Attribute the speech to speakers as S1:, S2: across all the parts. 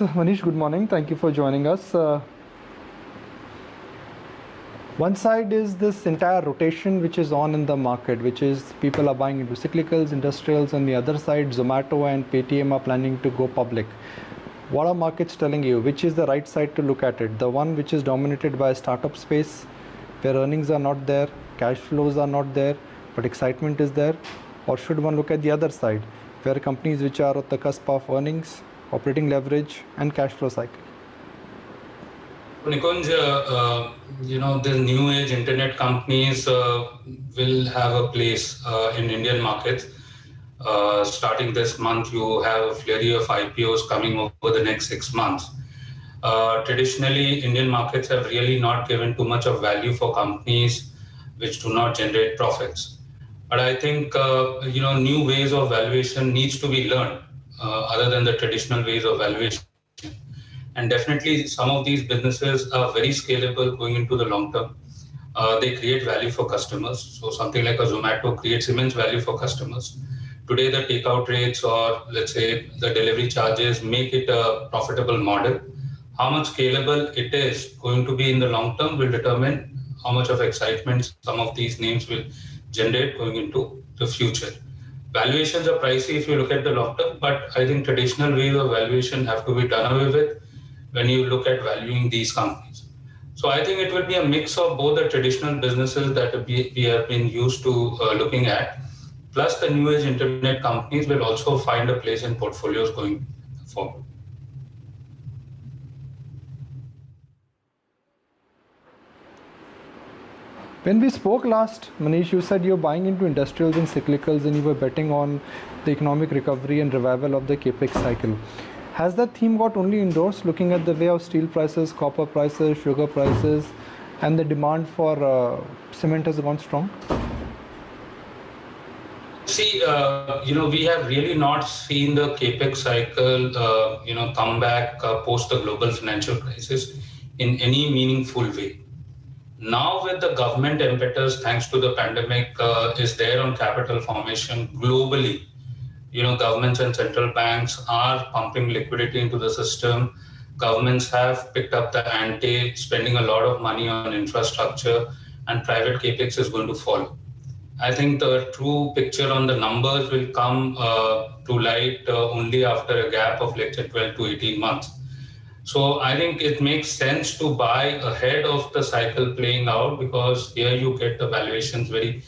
S1: Manish, good morning. Thank you for joining us. One side is this entire rotation which is on in the market, which is people are buying into cyclicals, industrials, and the other side, Zomato and Paytm are planning to go public. What are markets telling you? Which is the right side to look at it? The one which is dominated by startup space, where earnings are not there, cash flows are not there, but excitement is there? Or should one look at the other side, where companies which are at the cusp of earnings, operating leverage, and cash flow cycle?
S2: Nikunj, the new age internet companies will have a place in Indian markets. Starting this month, you have a flurry of IPOs coming over the next 6 months. Traditionally, Indian markets have really not given too much of value for companies which do not generate profits. But I think new ways of valuation needs to be learned other than the traditional ways of valuation. And definitely, some of these businesses are very scalable going into the long term. They create value for customers. So something like a Zomato creates immense value for customers. Today, the takeout rates or let's say the delivery charges make it a profitable model. How much scalable it is going to be in the long term will determine how much of excitement some of these names will generate going into the future. Valuations are pricey if you look at the long term, but I think traditional ways of valuation have to be done away with when you look at valuing these companies. So I think it will be a mix of both the traditional businesses that we have been used to looking at, plus the new age internet companies will also find a place in portfolios going forward.
S1: When we spoke last, Manish, you said you're buying into industrials and cyclicals and you were betting on the economic recovery and revival of the capex cycle. Has that theme got only endorsed looking at the way of steel prices, copper prices, sugar prices, and the demand for cement has gone strong?
S2: See, we have really not seen the capex cycle, come back post the global financial crisis in any meaningful way. Now, with the government impetus, thanks to the pandemic, is there on capital formation globally. Governments and central banks are pumping liquidity into the system. Governments have picked up the ante, spending a lot of money on infrastructure, and private capex is going to follow. I think the true picture on the numbers will come to light only after a gap of let's say 12 to 18 months. So I think it makes sense to buy ahead of the cycle playing out because here you get the valuations very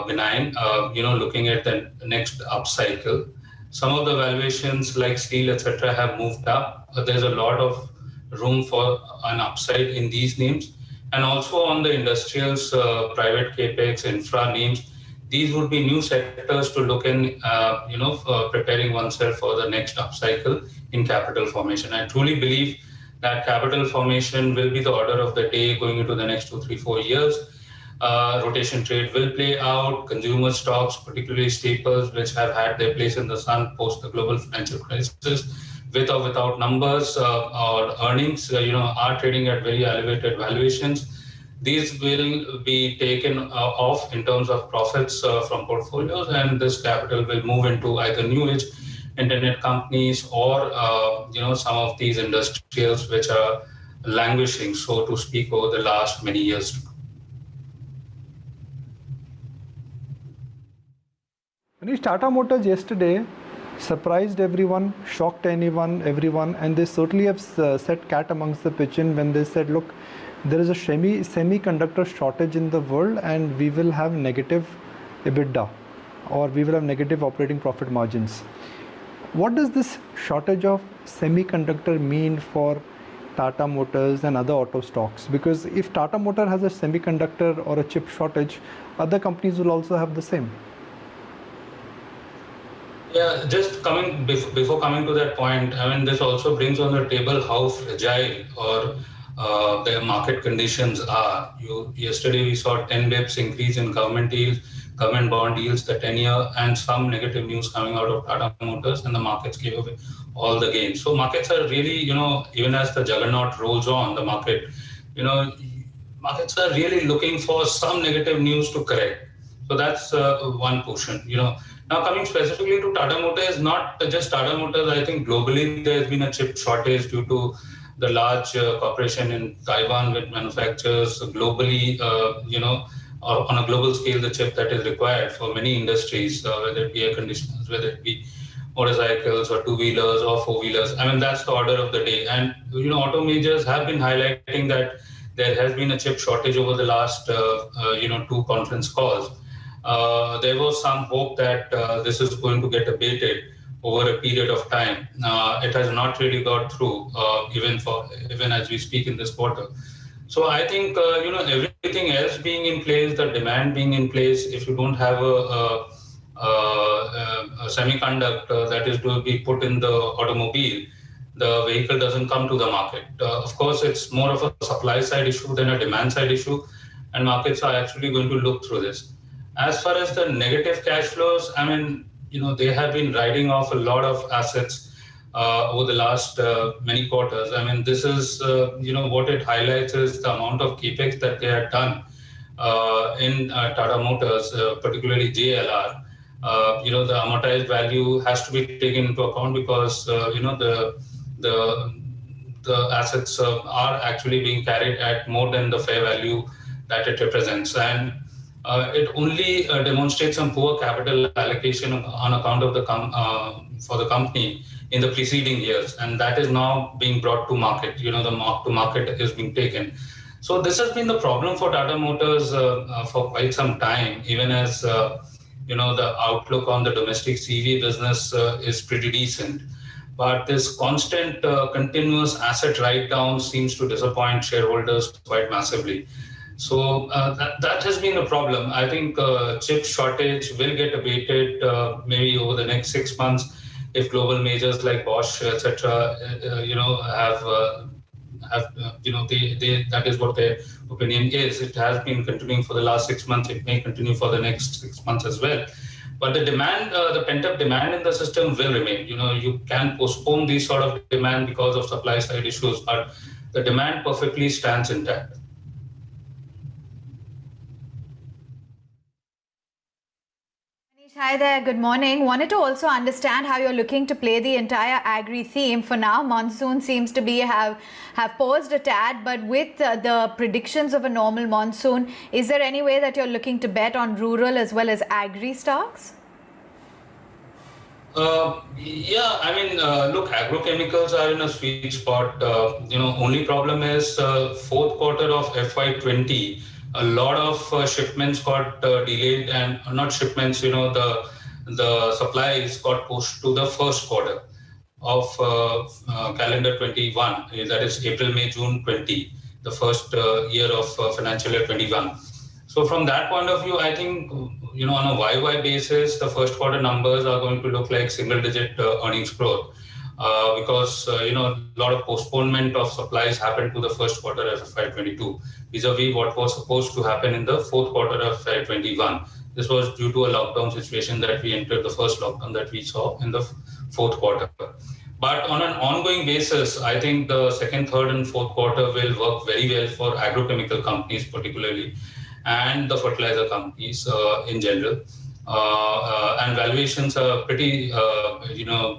S2: benign, looking at the next upcycle. Some of the valuations like steel, etc., have moved up. But there's a lot of room for an upside in these names. And also on the industrials, private capex, infra names, these would be new sectors to look in, for preparing oneself for the next upcycle in capital formation. I truly believe that capital formation will be the order of the day going into the next 2, 3, 4 years. Rotation trade will play out. Consumer stocks, particularly staples, which have had their place in the sun post the global financial crisis, with or without numbers or earnings, are trading at very elevated valuations. These will be taken off in terms of profits from portfolios, and this capital will move into either new age internet companies or some of these industrials which are languishing, so to speak, over the last many years.
S1: Manish, Tata Motors yesterday surprised everyone, shocked everyone, and they certainly have set cat amongst the pigeon when they said, look, there is a semiconductor shortage in the world and we will have negative EBITDA or we will have negative operating profit margins. What does this shortage of semiconductor mean for Tata Motors and other auto stocks? Because if Tata Motor has a semiconductor or a chip shortage, other companies will also have the same.
S2: Yeah, just before coming to that point, I mean, this also brings on the table how fragile or the market conditions are. Yesterday we saw 10 bips increase in government yields, government bond yields, the 10-year, and some negative news coming out of Tata Motors, and the markets gave away all the gains. So markets are really, even as the juggernaut rolls on, the market, markets are really looking for some negative news to correct. So that's one portion. Now, coming specifically to Tata Motors, not just Tata Motors, I think globally there has been a chip shortage due to the large corporation in Taiwan which manufactures globally, on a global scale, the chip that is required for many industries, whether it be air conditioners, whether it be motorcycles or two-wheelers or four-wheelers. I mean, that's the order of the day. And, auto majors have been highlighting that there has been a chip shortage over the last, two conference calls. There was some hope that this is going to get abated over a period of time. It has not really got through, even as we speak in this quarter. So I think everything else being in place, the demand being in place, if you don't have a semiconductor that is to be put in the automobile, the vehicle doesn't come to the market. Of course, it's more of a supply side issue than a demand side issue, and markets are actually going to look through this. As far as the negative cash flows, I mean, they have been writing off a lot of assets over the last many quarters. I mean, this is, what it highlights is the amount of capex that they had done in Tata Motors, particularly JLR. The amortized value has to be taken into account because, the assets are actually being carried at more than the fair value that it represents. And it only demonstrates some poor capital allocation on account of for the company in the preceding years, and that is now being brought to market. The mark to market is being taken. So this has been the problem for Tata Motors for quite some time, even as the outlook on the domestic CV business is pretty decent. But this constant, continuous asset write-down seems to disappoint shareholders quite massively. So that has been a problem. I think chip shortage will get abated maybe over the next 6 months if global majors like Bosch, etc., that is what their opinion is. It has been continuing for the last 6 months. It may continue for the next 6 months as well. But the demand, the pent-up demand in the system will remain. You can postpone these sort of demand because of supply side issues, but the demand perfectly stands intact.
S3: Hi there, good morning. Wanted to also understand how you're looking to play the entire agri theme. For now, monsoon seems to be have paused a tad, but with the predictions of a normal monsoon, is there any way that you're looking to bet on rural as well as agri stocks?
S2: Yeah, I mean, look, agrochemicals are in a sweet spot. Only problem is fourth quarter of FY20. A lot of shipments got delayed, and not shipments, the supplies got pushed to the first quarter of calendar 21. That is April, May, June 20, the first year of financial year 21. So from that point of view, I think, on a YY basis, the first quarter numbers are going to look like single-digit earnings growth because, a lot of postponement of supplies happened to the first quarter of FY22 vis-a-vis what was supposed to happen in the fourth quarter of FY21. This was due to a lockdown situation that we entered, the first lockdown that we saw in the fourth quarter. But on an ongoing basis, I think the second, third, and fourth quarter will work very well for agrochemical companies particularly, and the fertilizer companies in general. And valuations are pretty,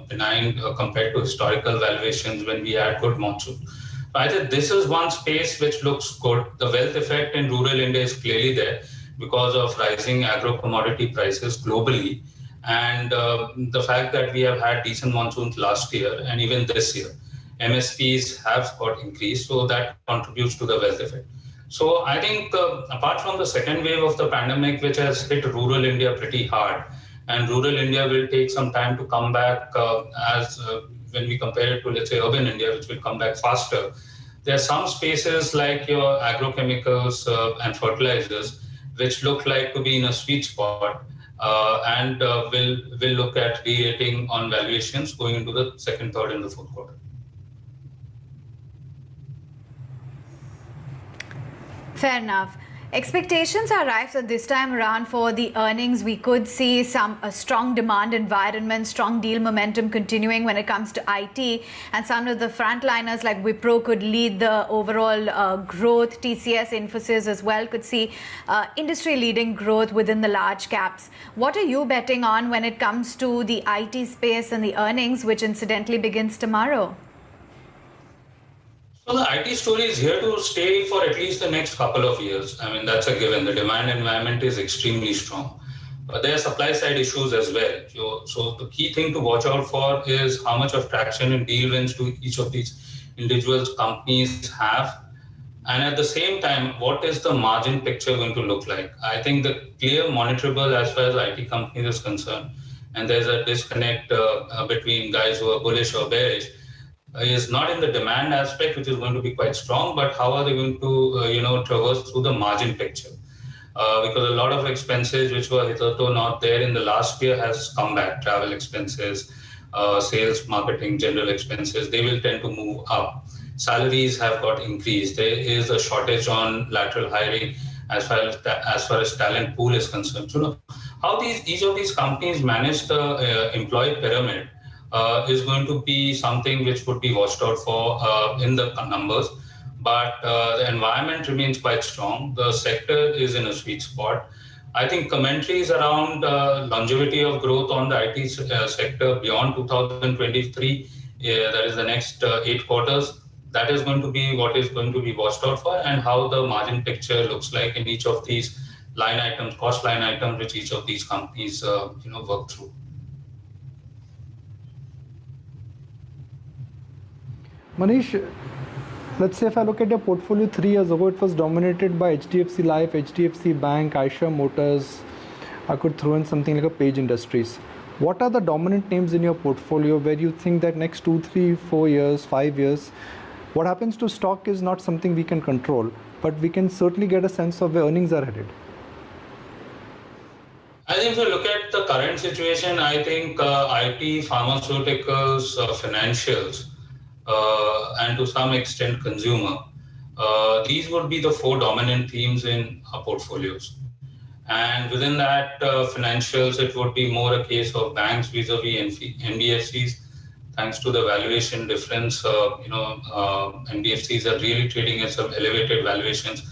S2: benign compared to historical valuations when we had good monsoon. I think this is one space which looks good. The wealth effect in rural India is clearly there because of rising agro-commodity prices globally, and the fact that we have had decent monsoons last year and even this year. MSPs have got increased, so that contributes to the wealth effect. So I think apart from the second wave of the pandemic, which has hit rural India pretty hard, and rural India will take some time to come back when we compare it to, let's say, urban India, which will come back faster. There are some spaces like your agrochemicals and fertilizers, which look like to be in a sweet spot and will look at re-rating on valuations going into the second, third, and the fourth quarter.
S3: Fair enough. Expectations are rife that this time around for the earnings. We could see a strong demand environment, strong deal momentum continuing when it comes to IT, and some of the frontliners like Wipro could lead the overall growth. TCS, Infosys as well could see industry-leading growth within the large caps. What are you betting on when it comes to the IT space and the earnings, which incidentally begins tomorrow?
S2: So the IT story is here to stay for at least the next couple of years. I mean, that's a given. The demand environment is extremely strong. But there are supply side issues as well. So the key thing to watch out for is how much of traction and deal wins do each of these individual companies have. And at the same time, what is the margin picture going to look like? I think the clear monitorable as far as IT companies is concerned, and there's a disconnect between guys who are bullish or bearish, is not in the demand aspect, which is going to be quite strong, but how are they going to, traverse through the margin picture? Because a lot of expenses which were hitherto not there in the last year has come back. Travel expenses, sales, marketing, general expenses, they will tend to move up. Salaries have got increased. There is a shortage on lateral hiring as far as talent pool is concerned. So how each of these companies manage the employee pyramid is going to be something which would be watched out for in the numbers. But the environment remains quite strong. The sector is in a sweet spot. I think commentaries around longevity of growth on the IT sector beyond 2023, that is the next 8 quarters, that is going to be what is going to be watched out for, and how the margin picture looks like in each of these line items, cost line items, which each of these companies work through.
S1: Manish, let's say if I look at your portfolio 3 years ago, it was dominated by HDFC Life, HDFC Bank, Eicher Motors. I could throw in something like a Page Industries. What are the dominant names in your portfolio where you think that next 2, 3, 4 years, 5 years, what happens to stock is not something we can control, but we can certainly get a sense of where earnings are headed?
S2: I think if you look at the current situation, I think IT, pharmaceuticals, financials, and to some extent consumer, these would be the 4 dominant themes in our portfolios. And within that, financials, it would be more a case of banks vis-a-vis NBFCs. Thanks to the valuation difference, NBFCs are really trading at some elevated valuations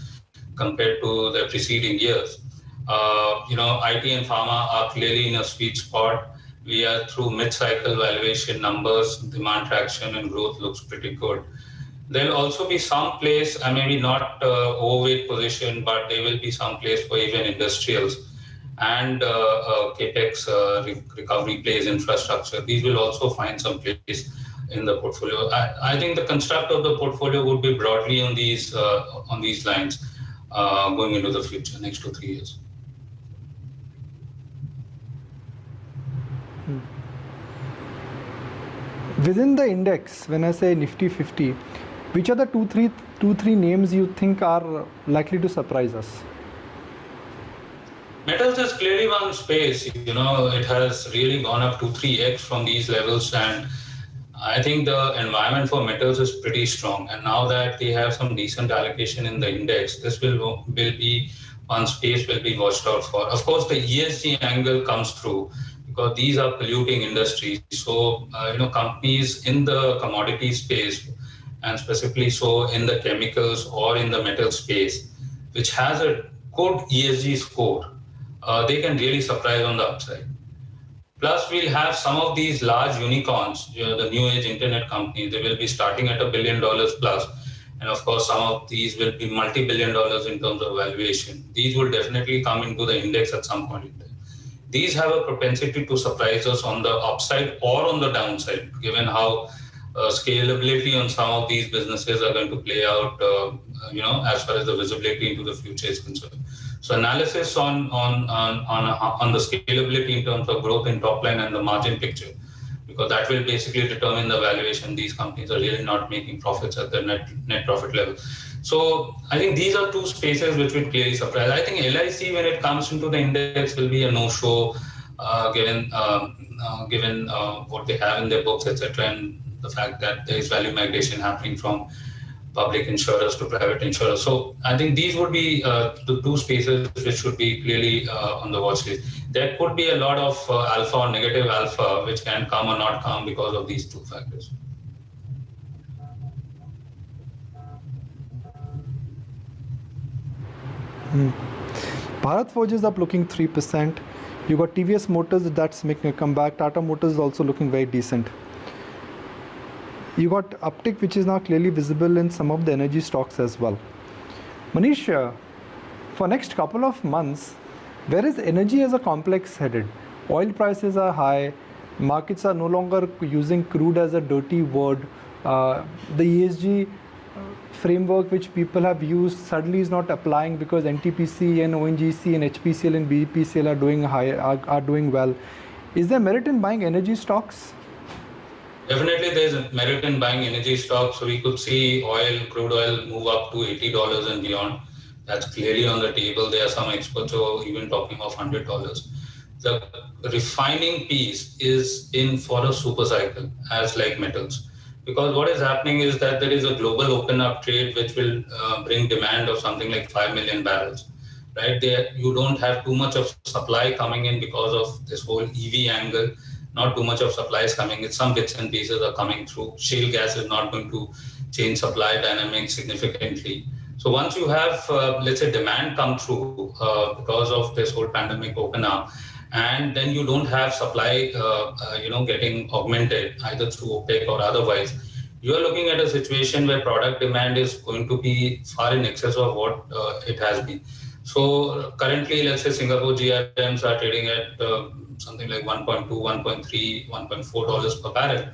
S2: compared to the preceding years. IT and pharma are clearly in a sweet spot. We are through mid-cycle valuation numbers, demand traction and growth looks pretty good. There'll also be some place, maybe not overweight position, but there will be some place for even industrials and capex recovery plays, infrastructure. These will also find some place in the portfolio. I think the construct of the portfolio would be broadly on these lines going into the future, next 2-3 years.
S1: Within the index, when I say Nifty 50, which are the two, three names you think are likely to surprise us?
S2: Metals is clearly one space. It has really gone up 2-3x from these levels, and I think the environment for metals is pretty strong. And now that they have some decent allocation in the index, this will be one space will be watched out for. Of course, the ESG angle comes through, because these are polluting industries. So, companies in the commodity space, and specifically so in the chemicals or in the metal space, which has a good ESG score, they can really surprise on the upside. Plus, we'll have some of these large unicorns, the new age internet companies, they will be starting at $1 billion plus. And of course, some of these will be multi-billion dollars in terms of valuation. These will definitely come into the index at some point in time. These have a propensity to surprise us on the upside or on the downside, given how scalability on some of these businesses are going to play out, as far as the visibility into the future is concerned. So analysis on the scalability in terms of growth in top line and the margin picture, because that will basically determine the valuation. These companies are really not making profits at the net profit level. So I think these are 2 spaces which will clearly surprise. I think LIC, when it comes into the index, will be a no-show, given what they have in their books, etc., and the fact that there is value migration happening from public insurers to private insurers. So I think these would be the two spaces which should be clearly on the watch list. There could be a lot of alpha or negative alpha which can come or not come because of these two factors.
S1: Bharat Forge is up looking 3%. You got TVS Motors that's making a comeback. Tata Motors is also looking very decent. You got uptick which is now clearly visible in some of the energy stocks as well. Manish, for next couple of months, where is energy as a complex headed? Oil prices are high. Markets are no longer using crude as a dirty word. The ESG framework which people have used suddenly is not applying because NTPC and ONGC and HPCL and BPCL are doing well. Is there merit in buying energy stocks?
S2: Definitely, there's a merit in buying energy stocks. So we could see crude oil move up to $80 and beyond. That's clearly on the table. There are some experts who are even talking of $100. The refining piece is in for a super cycle, as like metals. Because what is happening is that there is a global open up trade which will bring demand of something like 5 million barrels. Right there, you don't have too much of supply coming in because of this whole EV angle. Not too much of supply is coming in. Some bits and pieces are coming through. Shale gas is not going to change supply dynamics significantly. So once you have, let's say, demand come through because of this whole pandemic open up, and then you don't have supply, getting augmented either through OPEC or otherwise, you are looking at a situation where product demand is going to be far in excess of what it has been. So currently, let's say Singapore GRMs are trading at something like $1.2, $1.3, $1.4 per barrel.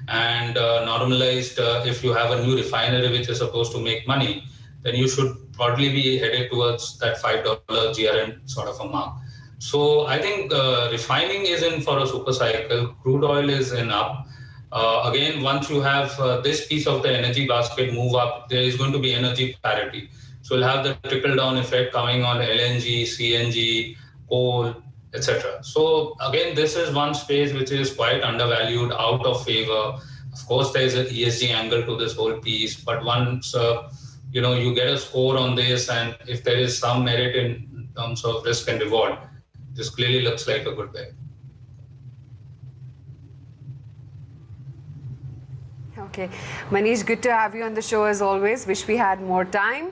S2: And normalized, if you have a new refinery which is supposed to make money, then you should probably be headed towards that $5 GRM sort of a mark. So I think refining is in for a super cycle. Crude oil is in up. Again, once you have this piece of the energy basket move up, there is going to be energy parity. So we'll have the trickle-down effect coming on LNG, CNG, coal, etc. So again, this is one space which is quite undervalued, out of favor. Of course, there is an ESG angle to this whole piece, but once you get a score on this, and if there is some merit in terms of risk and reward, this clearly looks like a good bet.
S4: Okay. Manish, good to have you on the show as always. Wish we had more time.